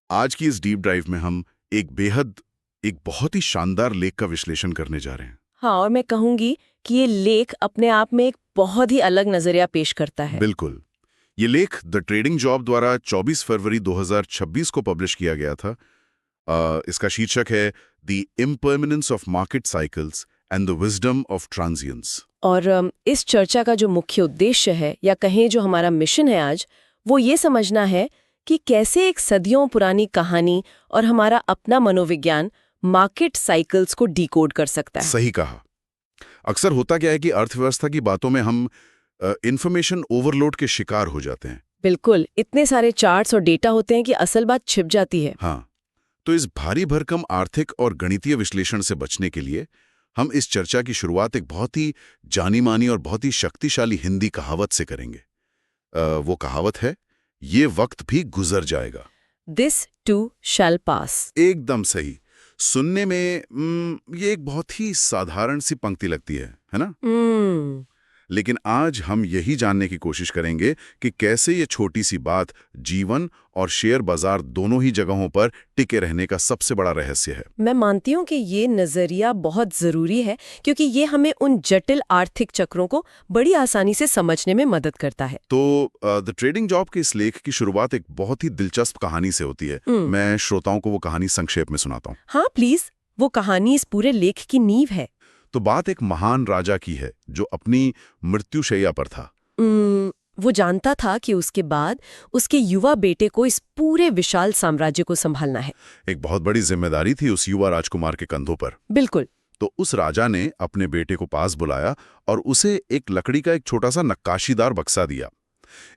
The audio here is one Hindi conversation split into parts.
आज की इस डीप ड्राइव में हम एक बहुत ही शानदार लेख का विश्लेषण करने जा रहे हैं। हाँ, और मैं कहूंगी कि ये लेख अपने आप में एक बहुत ही अलग नजरिया पेश करता है। बिल्कुल। ये लेख द ट्रेडिंग जॉब द्वारा 24 फरवरी 2026 को पब्लिश किया गया था। इसका शीर्षक है the impermanence of market cycles and the wisdom of transience. और इस चर्चा का जो मुख्य उद्देश्य है, या कहें जो हमारा मिशन है आज, वो ये समझना है कि कैसे एक सदियों पुरानी कहानी और हमारा अपना मनोविज्ञान मार्केट साइकिल्स को डिकोड कर सकता है। सही कहा। अक्सर होता क्या है कि अर्थव्यवस्था की बातों में हम इंफॉर्मेशन ओवरलोड के शिकार हो जाते हैं। बिल्कुल, इतने सारे चार्ट्स और डेटा होते हैं कि असल बात छिप जाती है। हाँ, तो इस भारी भरकम आर्थिक और गणितीय विश्लेषण से बचने के लिए हम इस चर्चा की शुरुआत एक बहुत ही जानी मानी और बहुत ही शक्तिशाली हिंदी कहावत से करेंगे। वो कहावत है, ये वक्त भी गुजर जाएगा। दिस टू शैल पास। एकदम सही। सुनने में ये एक बहुत ही साधारण सी पंक्ति लगती है ना? लेकिन आज हम यही जानने की कोशिश करेंगे कि कैसे ये छोटी सी बात जीवन और शेयर बाजार दोनों ही जगहों पर टिके रहने का सबसे बड़ा रहस्य है। मैं मानती हूँ कि ये नजरिया बहुत जरूरी है, क्योंकि ये हमें उन जटिल आर्थिक चक्रों को बड़ी आसानी से समझने में मदद करता है। तो द ट्रेडिंग जॉब के इस लेख की शुरुआत एक बहुत ही दिलचस्प कहानी से होती है। मैं श्रोताओं को वो कहानी संक्षेप में सुनाता हूँ। हाँ प्लीज, वो कहानी इस पूरे लेख की नींव है। तो बात एक महान राजा की है जो अपनी मृत्युशैया पर था। वो जानता था कि उसके बाद उसके युवा बेटे को इस पूरे विशाल साम्राज्य को संभालना है। एक बहुत बड़ी जिम्मेदारी थी उस युवा राजकुमार के कंधों पर। बिल्कुल। तो उस राजा ने अपने बेटे को पास बुलाया और उसे एक लकड़ी का एक छोटा सा नक्काशीदार बक्सा दिया।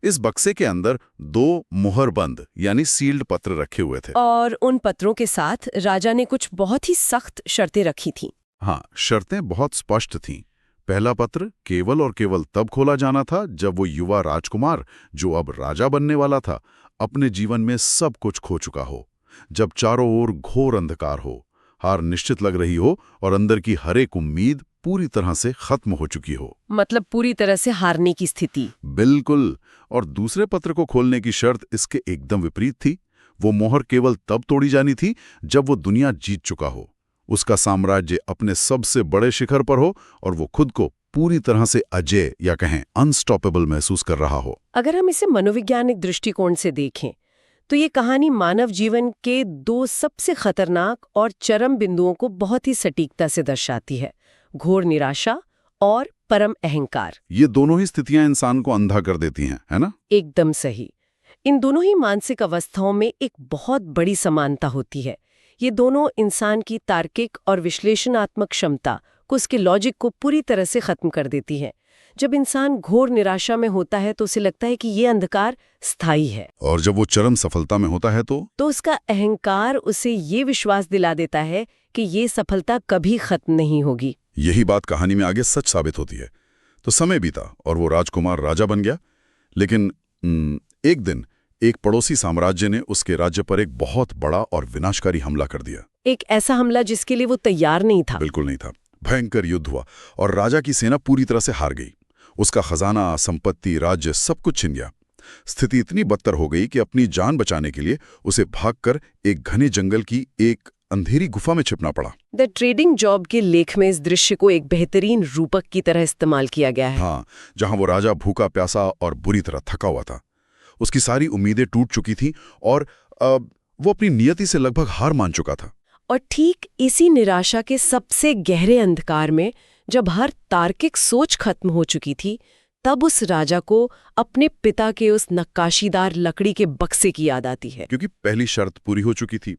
इस बक्से के अंदर 2 मुहरबंद यानी सील्ड पत्र रखे हुए थे, और उन पत्रों के साथ राजा ने कुछ बहुत ही सख्त शर्तें रखी थीं। हाँ, शर्तें बहुत स्पष्ट थीं। पहला पत्र केवल और केवल तब खोला जाना था जब वो युवा राजकुमार, जो अब राजा बनने वाला था, अपने जीवन में सब कुछ खो चुका हो, जब चारों ओर घोर अंधकार हो, हार निश्चित लग रही हो और अंदर की हर एक उम्मीद पूरी तरह से खत्म हो चुकी हो। मतलब पूरी तरह से हारने की स्थिति। बिल्कुल। और दूसरे पत्र को खोलने की शर्त इसके एकदम विपरीत थी। वो मोहर केवल तब तोड़ी जानी थी जब वो दुनिया जीत चुका हो, उसका साम्राज्य अपने सबसे बड़े शिखर पर हो और वो खुद को पूरी तरह से अजेय या कहें अनस्टॉपेबल महसूस कर रहा हो। अगर हम इसे मनोवैज्ञानिक दृष्टिकोण से देखें तो ये कहानी मानव जीवन के 2 सबसे खतरनाक और चरम बिंदुओं को बहुत ही सटीकता से दर्शाती है: घोर निराशा और परम अहंकार। ये दोनों ही स्थितियां इंसान को अंधा कर देती हैं, है ना? एकदम सही। इन दोनों ही मानसिक अवस्थाओं में एक बहुत बड़ी समानता होती है। ये दोनों इंसान की तार्किक और विश्लेषणात्मक क्षमता को, उसके लॉजिक को पूरी तरह से खत्म कर देती है। जब इंसान घोर निराशा में होता है तो उसे लगता है कि ये अंधकार स्थायी है, और जब वो चरम सफलता में होता है तो उसका अहंकार उसे ये विश्वास दिला देता है कि ये सफलता कभी खत्म नहीं होगी। यही बात कहानी में आगे सच साबित होती है। तो समय बीता और वो राजकुमार राजा बन गया, लेकिन एक दिन एक पड़ोसी साम्राज्य ने उसके राज्य पर एक बहुत बड़ा और विनाशकारी हमला कर दिया। एक ऐसा हमला जिसके लिए वो तैयार नहीं था। बिल्कुल नहीं था। भयंकर युद्ध हुआ और राजा की सेना पूरी तरह से हार गई। उसका खजाना, संपत्ति, राज्य सब कुछ छिन गया। स्थिति इतनी बदतर हो गई कि अपनी जान बचाने के लिए उसे भागकर एक घने जंगल की एक अंधेरी गुफा में छिपना पड़ा। द ट्रेडिंग जॉब के लेख में इस दृश्य को एक बेहतरीन रूपक की तरह इस्तेमाल किया गया है। हाँ, जहां वो राजा भूखा प्यासा और बुरी तरह थका हुआ था। उसकी सारी उम्मीदें टूट चुकी थीं और वो अपनी नियति से लगभग हार मान चुका था। और ठीक इसी निराशा के सबसे गहरे अंधकार में, जब हर तार्किक सोच खत्म हो चुकी थी, तब उस राजा को अपने पिता के उस नक्काशीदार लकड़ी के बक्से की याद आती है। क्योंकि पहली शर्त पूरी हो चुकी थी,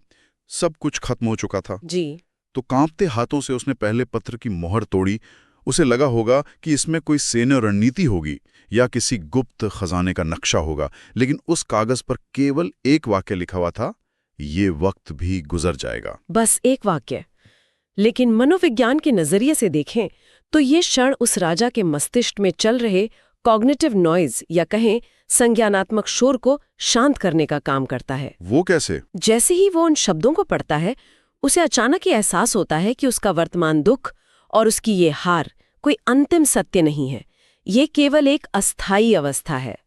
सब कुछ खत्म हो चुका था जी। तो कांपते हाथों से उसने पहले पत्र की मोहर तोड़ी। उसे लगा होगा कि इसमें कोई सैन्य रणनीति होगी या किसी गुप्त खजाने का नक्शा होगा, लेकिन उस कागज पर केवल एक वाक्य लिखा हुआ था, ये वक्त भी गुजर जाएगा। बस एक वाक्य। लेकिन मनोविज्ञान के नजरिए से देखें तो ये क्षण उस राजा के मस्तिष्क में चल रहे कॉग्निटिव नॉइज या कहें संज्ञानात्मक शोर को शांत करने का काम करता है। वो कैसे? जैसे ही वो उन शब्दों को पढ़ता है, उसे अचानक ये एहसास होता है कि उसका वर्तमान दुख और उसकी ये हार कोई अंतिम सत्य नहीं है। ये केवल एक अस्थायी अवस्था है।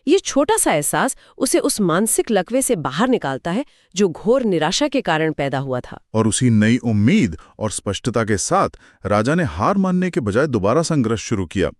ये छोटा सा एहसास उसे उस मानसिक लकवे से बाहर निकालता है जो घोर निराशा के कारण पैदा हुआ था। और उसी नई उम्मीद और स्पष्टता के साथ राजा ने हार मानने के बजाय दोबारा संघर्ष शुरू किया।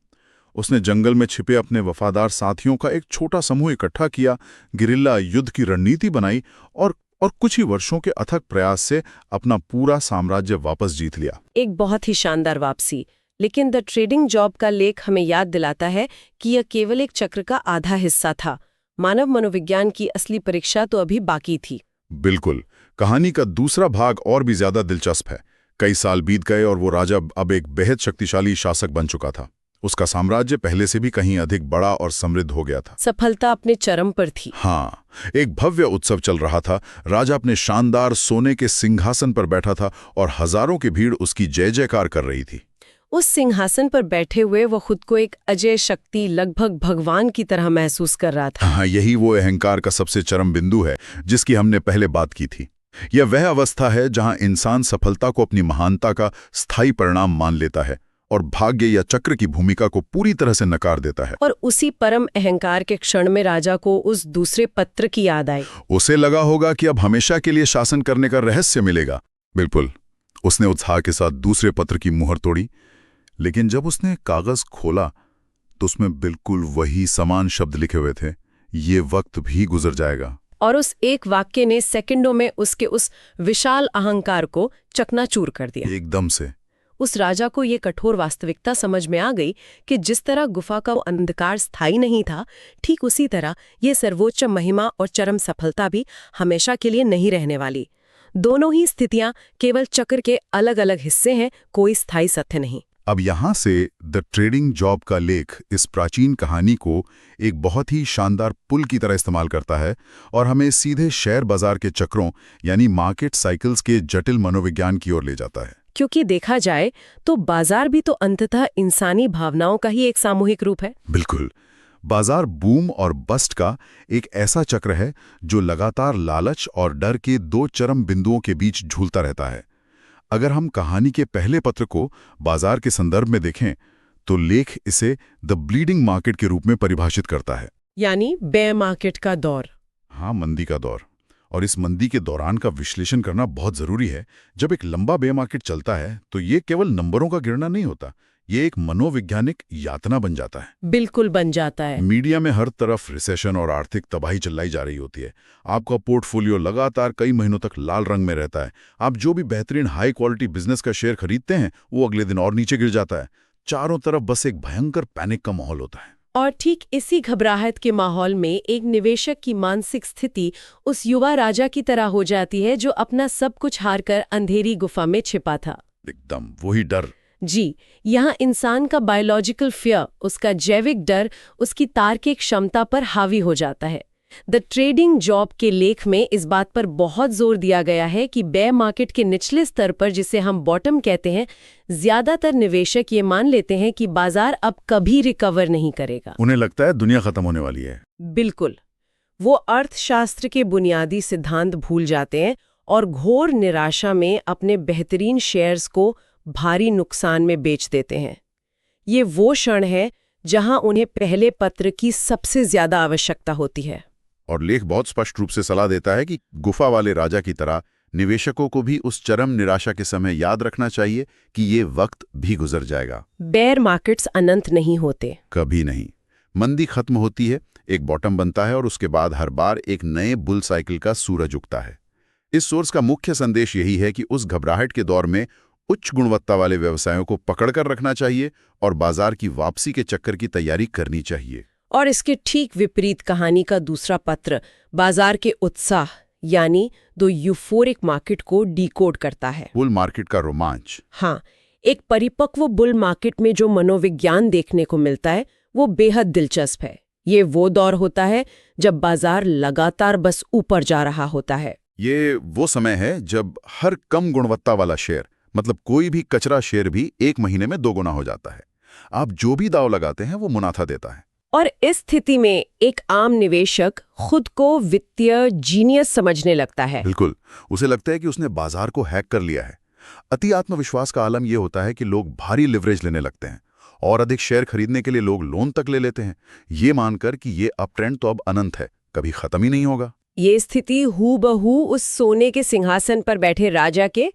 उसने जंगल में छिपे अपने वफादार साथियों का एक छोटा समूह इकट्ठा किया, गिरिल्ला युद्ध की रणनीति बनाई और कुछ ही वर्षों के अथक प्रयास से अपना पूरा साम्राज्य वापस जीत लिया। एक बहुत ही शानदार वापसी। लेकिन द ट्रेडिंग जॉब का लेख हमें याद दिलाता है कि यह केवल एक चक्र का आधा हिस्सा था। मानव मनोविज्ञान की असली परीक्षा तो अभी बाकी थी। बिल्कुल, कहानी का दूसरा भाग और भी ज्यादा दिलचस्प है। कई साल बीत गए और वो राजा अब एक बेहद शक्तिशाली शासक बन चुका था। उसका साम्राज्य पहले से भी कहीं अधिक बड़ा और समृद्ध हो गया था। सफलता अपने चरम पर थी। हाँ, एक भव्य उत्सव चल रहा था। राजा अपने शानदार सोने के सिंहासन पर बैठा था और हजारों की भीड़ उसकी जय जयकार कर रही थी। उस सिंहासन पर बैठे हुए वो खुद को एक अजय शक्ति, लगभग भगवान की तरह महसूस कर रहा था। हाँ, यही वो अहंकार का सबसे चरम बिंदु है जिसकी हमने पहले बात की थी। यह वह अवस्था है जहां इंसान सफलता को अपनी महानता का स्थायी परिणाम मान लेता है और भाग्य या चक्र की भूमिका को पूरी तरह से नकार देता है। और उसी परम अहंकार के क्षण में राजा को उस दूसरे पत्र की याद आई। उसे लगा होगा कि अब हमेशा के लिए शासन करने का रहस्य मिलेगा। बिल्कुल, उसने उत्साह के साथ दूसरे पत्र की मुहर तोड़ी, लेकिन जब उसने कागज खोला तो उसमें बिल्कुल वही समान शब्द लिखे हुए थे, ये वक्त भी गुजर जाएगा। और उस एक वाक्य ने सेकंडों में उसके उस विशाल अहंकार को चकनाचूर कर दिया। एकदम से उस राजा को ये कठोर वास्तविकता समझ में आ गई कि जिस तरह गुफा का अंधकार स्थायी नहीं था, ठीक उसी तरह ये सर्वोच्च महिमा और चरम सफलता भी हमेशा के लिए नहीं रहने वाली। दोनों ही स्थितियां केवल चक्र के अलग अलग हिस्से हैं, कोई स्थायी सत्य नहीं। अब यहाँ से द ट्रेडिंग जॉब का लेख इस प्राचीन कहानी को एक बहुत ही शानदार पुल की तरह इस्तेमाल करता है और हमें सीधे शेयर बाजार के चक्रों यानी मार्केट साइकिल्स के जटिल मनोविज्ञान की ओर ले जाता है। क्योंकि देखा जाए तो बाजार भी तो अंततः इंसानी भावनाओं का ही एक सामूहिक रूप है। बिल्कुल, बाजार बूम और बस्ट का एक ऐसा चक्र है जो लगातार लालच और डर के दो चरम बिंदुओं के बीच झूलता रहता है। अगर हम कहानी के पहले पत्र को बाजार के संदर्भ में देखें तो लेख इसे द ब्लीडिंग मार्केट के रूप में परिभाषित करता है, यानी बेयर मार्केट का दौर। हाँ, मंदी का दौर। और इस मंदी के दौरान का विश्लेषण करना बहुत जरूरी है। जब एक लंबा बेयर मार्केट चलता है तो ये केवल नंबरों का गिरना नहीं होता, ये एक मनोवैज्ञानिक यातना बन जाता है। बिल्कुल बन जाता है। मीडिया में हर तरफ रिसेशन और आर्थिक तबाही चिल्लाई जा रही होती है। आपका पोर्टफोलियो लगातार कई महीनों तक लाल रंग में रहता है। आप जो भी बेहतरीन हाई क्वालिटी बिजनेस का शेयर खरीदते हैं वो अगले दिन और नीचे गिर जाता है। चारों तरफ बस एक भयंकर पैनिक का माहौल होता है। और ठीक इसी घबराहट के माहौल में एक निवेशक की मानसिक स्थिति उस युवा राजा की तरह हो जाती है जो अपना सब कुछ हारकर अंधेरी गुफा में छिपा था। एकदम वही डर। जी, यहाँ इंसान का बायोलॉजिकल फियर, उसका जैविक डर, उसकी तार्किक क्षमता पर हावी हो जाता है। द ट्रेडिंग जॉब के लेख में इस बात पर बहुत जोर दिया गया है कि बेयर मार्केट के निचले स्तर पर, जिसे हम बॉटम कहते हैं, ज्यादातर निवेशक ये मान लेते हैं कि बाजार अब कभी रिकवर नहीं करेगा। उन्हें लगता है दुनिया खत्म होने वाली है। बिल्कुल, वो अर्थशास्त्र के बुनियादी सिद्धांत भूल जाते हैं और घोर निराशा में अपने बेहतरीन शेयर्स को भारी नुकसान में बेच देते हैं। ये वो क्षण है जहां उन्हें पहले पत्र की सबसे ज्यादा आवश्यकता होती है। और लेख बहुत स्पष्ट रूप से सलाह देता है कि गुफा वाले राजा की तरह निवेशकों को भी उस चरम निराशा के समय याद रखना चाहिए कि ये वक्त भी गुजर जाएगा। बेयर मार्केट्स अनंत नहीं होते, कभी नहीं। मंदी खत्म होती है, एक बॉटम बनता है और उसके बाद हर बार एक नए बुल साइकिल का सूरज उगता है। इस सोर्स का मुख्य संदेश यही है कि उस घबराहट के दौर में उच्च गुणवत्ता वाले व्यवसायों को पकड़कर रखना चाहिए और बाजार की वापसी के चक्कर की तैयारी करनी चाहिए। और इसके ठीक विपरीत कहानी का दूसरा पत्र बाजार के उत्साह यानी द यूफोरिक मार्केट को डिकोड करता है। बुल मार्केट का रोमांच। हाँ, एक परिपक्व बुल मार्केट में जो मनोविज्ञान देखने को मिलता है वो बेहद दिलचस्प है। ये वो दौर होता है जब बाजार लगातार बस ऊपर जा रहा होता है। ये वो समय है जब हर कम गुणवत्ता वाला शेयर, मतलब कोई भी कचरा शेयर भी, एक महीने में 2 गुना हो जाता है। आप जो भी दाव लगाते हैं वो मुनाफा देता है। और इस स्थिति में एक आम निवेशक खुद को वित्तीय जीनियस समझने लगता है। बिल्कुल, उसे लगता है कि उसने बाजार को हैक कर लिया है। अति आत्मविश्वास का आलम यह होता है कि लोग भारी लिवरेज लेने लगते हैं और अधिक शेयर खरीदने के लिए लोग लोन तक ले लेते हैं, ये मानकर कि ये अपट्रेंड तो अब अनंत है, कभी खत्म ही नहीं होगा। ये स्थिति हूबहू उस सोने के सिंहासन पर बैठे राजा के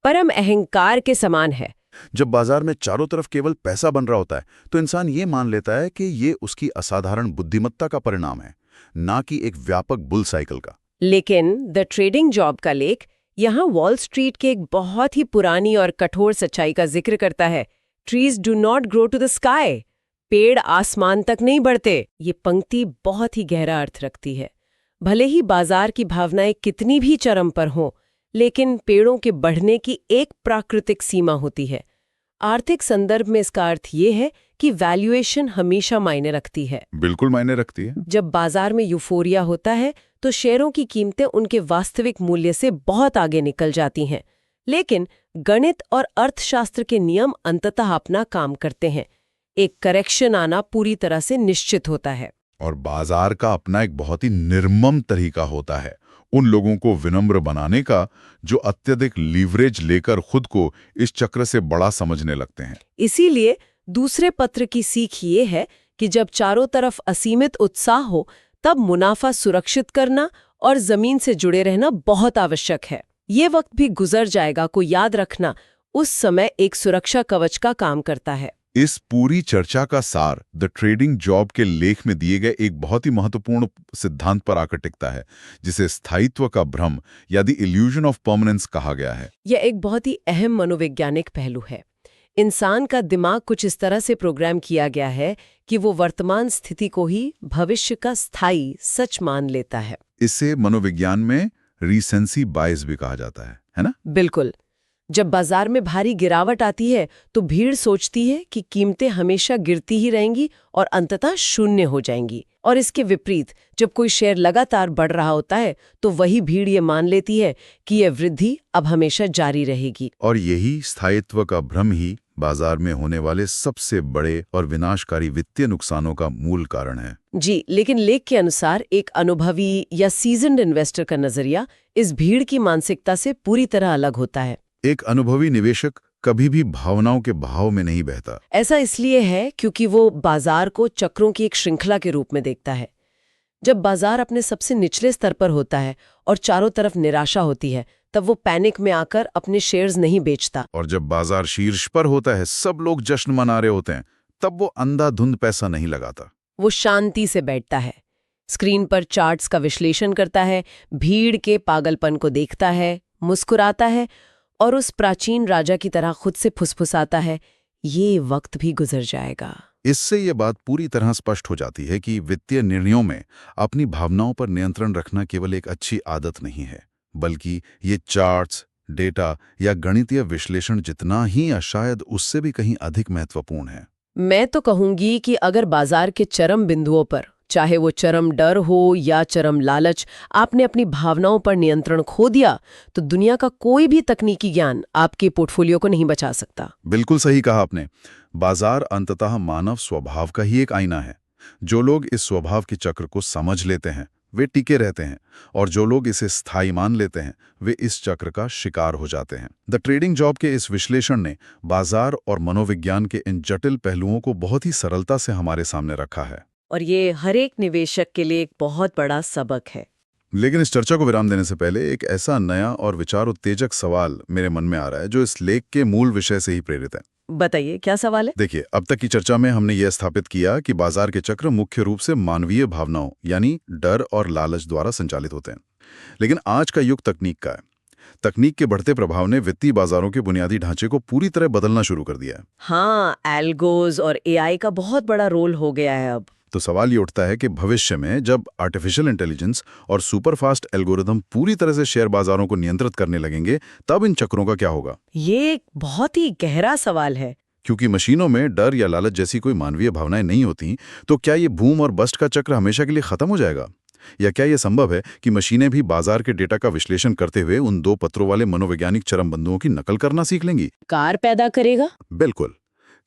परम अहंकार के समान है। जब बाजार में चारों तरफ केवल पैसा बन रहा होता है तो इंसान ये मान लेता है कि ये उसकी असाधारण बुद्धिमत्ता का परिणाम है, ना कि एक व्यापक बुल साइकिल का। लेकिन द ट्रेडिंग जॉब का लेख यहाँ वॉल स्ट्रीट के एक बहुत ही पुरानी और कठोर सच्चाई का जिक्र करता है। Trees do not grow to the sky. पेड़ आसमान तक नहीं बढ़ते। ये पंक्ति बहुत ही गहरा अर्थ रखती है। भले ही बाजार की भावनाएं कितनी भी चरम पर हों, लेकिन पेड़ों के बढ़ने की एक प्राकृतिक सीमा होती है। आर्थिक संदर्भ में इसका अर्थ ये है कि वैल्यूएशन हमेशा मायने रखती है। बिल्कुल मायने रखती है। जब बाजार में यूफोरिया होता है तो शेयरों की कीमतें उनके वास्तविक मूल्य से बहुत आगे निकल जाती हैं। लेकिन गणित और अर्थशास्त्र के नियम अंततः अपना काम करते हैं। एक करेक्शन आना पूरी तरह से निश्चित होता है। और बाजार का अपना एक बहुत ही निर्मम तरीका होता है उन लोगों को विनम्र बनाने का जो अत्यधिक लीवरेज लेकर खुद को इस चक्र से बड़ा समझने लगते हैं। इसीलिए दूसरे पत्र की सीख ये है कि जब चारों तरफ असीमित उत्साह हो, तब मुनाफा सुरक्षित करना और जमीन से जुड़े रहना बहुत आवश्यक है। ये वक्त भी गुजर जाएगा को याद रखना उस समय एक सुरक्षा कवच का काम करता है। इस पूरी चर्चा का सार द ट्रेडिंग जॉब के लेख में दिए गए एक बहुत ही महत्वपूर्ण सिद्धांत पर आकर टिकता है, जिसे स्थायित्व का भ्रम या द इल्यूजन ऑफ परमानेंस कहा गया है। यह एक बहुत ही अहम मनोवैज्ञानिक पहलू है। इंसान का दिमाग कुछ इस तरह से प्रोग्राम किया गया है कि वो वर्तमान स्थिति को ही भविष्य का स्थायी सच मान लेता है। इसे मनोविज्ञान में रीसेंसी बायस भी कहा जाता है ना? बिल्कुल। जब बाजार में भारी गिरावट आती है तो भीड़ सोचती है कि कीमतें हमेशा गिरती ही रहेंगी और अंततः शून्य हो जाएंगी। और इसके विपरीत जब कोई शेयर लगातार बढ़ रहा होता है तो वही भीड़ ये मान लेती है कि यह वृद्धि अब हमेशा जारी रहेगी। और यही स्थायित्व का भ्रम ही बाजार में होने वाले सबसे बड़े और विनाशकारी वित्तीय नुकसानों का मूल कारण है। जी, लेकिन लेख के अनुसार एक अनुभवी या सीजन्ड इन्वेस्टर का नजरिया इस भीड़ की मानसिकता से पूरी तरह अलग होता है। एक अनुभवी निवेशक कभी भी भावनाओं के बहाव में नहीं बहता। ऐसा इसलिए है क्योंकि वो बाजार को चक्रों की एक श्रृंखला के रूप में देखता है। जब बाजार अपने सबसे निचले स्तर पर होता है और चारों तरफ निराशा होती है, तब वो पैनिक में आकर अपने शेयर्स नहीं बेचता। और जब बाजार शीर्ष पर होता है, सब लोग जश्न मना रहे होते हैं, तब वो अंधाधुंध पैसा नहीं लगाता। वो शांति से बैठता है, स्क्रीन पर चार्ट्स का विश्लेषण करता है, भीड़ के पागलपन को देखता है, मुस्कुराता है और उस प्राचीन राजा की तरह खुद से फुसफुसाता है, ये वक्त भी गुजर जाएगा। इससे ये बात पूरी तरह स्पष्ट हो जाती है कि वित्तीय निर्णयों में अपनी भावनाओं पर नियंत्रण रखना केवल एक अच्छी आदत नहीं है, बल्कि ये चार्ट्स, डेटा या गणितीय विश्लेषण जितना ही या शायद उससे भी कहीं अधिक महत्वपूर्ण है। मैं तो कहूंगी कि अगर बाजार के चरम बिंदुओं पर, चाहे वो चरम डर हो या चरम लालच, आपने अपनी भावनाओं पर नियंत्रण खो दिया तो दुनिया का कोई भी तकनीकी ज्ञान आपके पोर्टफोलियो को नहीं बचा सकता। बिल्कुल सही कहा आपने। बाजार अंततः मानव स्वभाव का ही एक आईना है। जो लोग इस स्वभाव के चक्र को समझ लेते हैं वे टिके रहते हैं, और जो लोग इसे स्थायी मान लेते हैं वे इस चक्र का शिकार हो जाते हैं। द ट्रेडिंग जॉब के इस विश्लेषण ने बाजार और मनोविज्ञान के इन जटिल पहलुओं को बहुत ही सरलता से हमारे सामने रखा है। और ये हर एक निवेशक के लिए एक बहुत बड़ा सबक है। लेकिन इस चर्चा को विराम देने से पहले एक ऐसा नया और विचार उत्तेजक सवाल मेरे मन में आ रहा है जो इस लेख के मूल विषय से ही प्रेरित है। बताइए, क्या सवाल है? देखिए, अब तक की चर्चा में हमने यह स्थापित किया कि बाजार के चक्र मुख्य रूप से मानवीय भावनाओं यानी डर और लालच द्वारा संचालित होते हैं। लेकिन आज का युग तकनीक का है। तकनीक के बढ़ते प्रभाव ने वित्तीय बाजारों के बुनियादी ढांचे को पूरी तरह बदलना शुरू कर दिया है। हाँ, एल्गोज और एआई का बहुत बड़ा रोल हो गया है अब। तो सवाल ये उठता है कि भविष्य में जब आर्टिफिशियल इंटेलिजेंस और सुपरफास्ट एल्गोरिदम पूरी तरह से शेयर बाजारों को नियंत्रित करने लगेंगे, तब इन चक्रों का क्या होगा? ये एक बहुत ही गहरा सवाल है। क्योंकि मशीनों में डर या लालच जैसी कोई मानवीय भावनाएं नहीं होती, तो क्या ये बूम और बस्ट का चक्र हमेशा के लिए खत्म हो जाएगा? या क्या यह संभव है कि मशीनें भी बाजार के डेटा का विश्लेषण करते हुए उन दो पत्रों वाले मनोवैज्ञानिक चरम बिंदुओं की नकल करना सीख लेंगी? कार पैदा करेगा? बिल्कुल।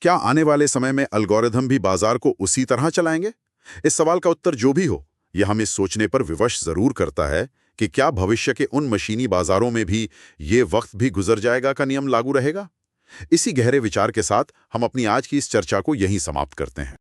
क्या आने वाले समय में एल्गोरिदम भी बाजार को उसी तरह चलाएंगे? इस सवाल का उत्तर जो भी हो, यह हमें सोचने पर विवश जरूर करता है कि क्या भविष्य के उन मशीनी बाजारों में भी ये वक्त भी गुजर जाएगा का नियम लागू रहेगा, इसी गहरे विचार के साथ हम अपनी आज की इस चर्चा को यहीं समाप्त करते हैं।